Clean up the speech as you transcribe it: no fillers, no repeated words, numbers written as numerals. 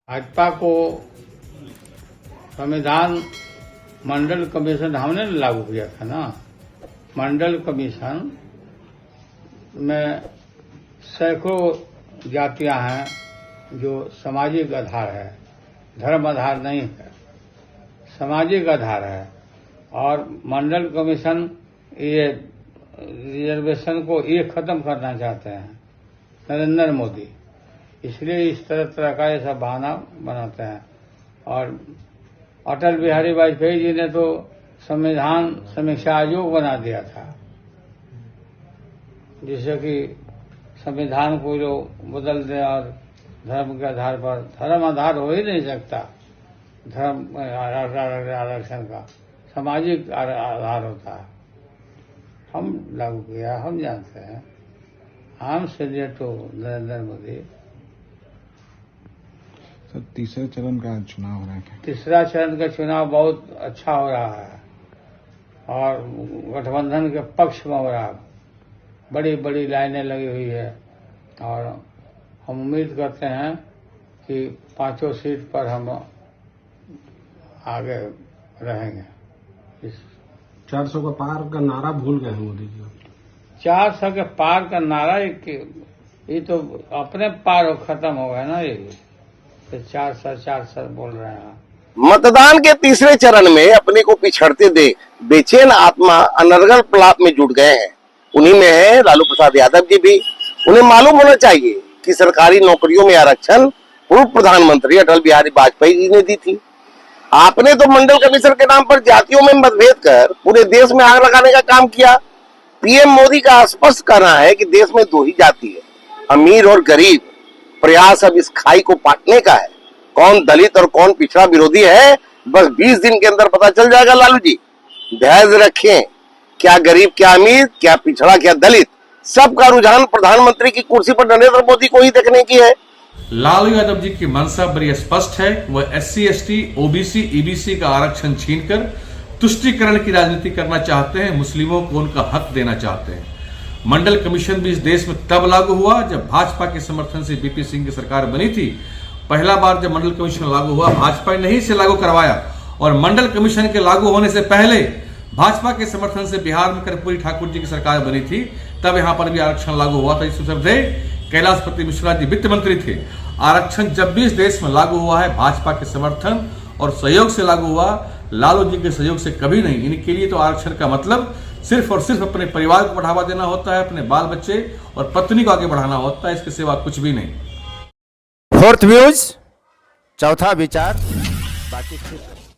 भाजपा को संविधान मंडल कमीशन हमने लागू किया था ना। मंडल कमीशन में सैकड़ों जातियां हैं जो सामाजिक आधार है, धर्म आधार नहीं है, सामाजिक आधार है। और मंडल कमीशन ये रिजर्वेशन को ये खत्म करना चाहते हैं नरेंद्र मोदी, इसलिए इस तरह का ये सब बहाना बनाते हैं। और अटल बिहारी वाजपेयी जी ने तो संविधान समीक्षा आयोग बना दिया था, जिससे कि संविधान को जो बदल दे और धर्म के आधार पर, धर्म आधार हो ही नहीं सकता धर्म आरक्षण का, सामाजिक आधार होता है। हम लागू किया, हम जानते हैं, हम से तो नरेंद्र मोदी। सर, तीसरे चरण का चुनाव हो रहा है क्या? तीसरा चरण का चुनाव बहुत अच्छा हो रहा है और गठबंधन के पक्ष में हो रहा है। बड़ी बड़ी लाइनें लगी हुई है और हम उम्मीद करते हैं कि 5 सीट पर हम आगे रहेंगे। 400 का पार का नारा भूल गए हैं मोदी जी। 400 के पार का नारा ये तो अपने पार खत्म हो गया ना। ये 400 बोल रहे हैं। मतदान के तीसरे चरण में अपने को पिछड़ते देख बेचैन आत्मा अनर्गल प्लाप में जुट गए हैं। उन्हीं में है लालू प्रसाद यादव जी भी। उन्हें मालूम होना चाहिए कि सरकारी नौकरियों में आरक्षण पूर्व प्रधानमंत्री अटल बिहारी वाजपेयी जी ने दी थी। आपने तो मंडल कमीशन के नाम पर जातियों में मतभेद कर पूरे देश में आग लगाने का काम किया। पीएम मोदी का स्पष्ट कहना है कि देश में 2 ही जाति है, अमीर और गरीब। प्रयास अब इस खाई को पाटने का है। कौन दलित और कौन पिछड़ा विरोधी है, बस 20 दिन के अंदर पता चल जाएगा लालू जी। धैर्य रखें। क्या गरीब, क्या अमीर, क्या पिछड़ा, क्या दलित, सबका रुझान प्रधानमंत्री की कुर्सी पर नरेंद्र मोदी को ही देखने की है। लालू यादव जी की मंशा बड़ी स्पष्ट है। वह SC, ST, OBC, EBC का आरक्षण छीनकर तुष्टीकरण की राजनीति करना चाहते हैं, मुस्लिमों को उनका हक देना चाहते हैं। मंडल कमीशन भी इस देश में तब लागू हुआ जब भाजपा के समर्थन से VP सिंह की सरकार बनी थी। पहला बार जब मंडल कमीशन लागू हुआ, भाजपा ने ही इसे लागू करवाया और मंडल कमीशन के लागू होने से पहले भाजपा के समर्थन से बिहार में कर्पूरी ठाकुर जी की सरकार बनी थी, तब यहां पर भी आरक्षण लागू हुआ था। इस थे कैलाशपति मिश्रा जी वित्त मंत्री थे। आरक्षण जब भी इस देश में लागू हुआ है, भाजपा के समर्थन और सहयोग से लागू हुआ, लालू जी के सहयोग से कभी नहीं। इनके लिए तो आरक्षण का मतलब सिर्फ और सिर्फ अपने परिवार को बढ़ावा देना होता है, अपने बाल बच्चे और पत्नी को आगे बढ़ाना होता है, इसके सिवा कुछ भी नहीं। 4th व्यूज, चौथा विचार, बाकी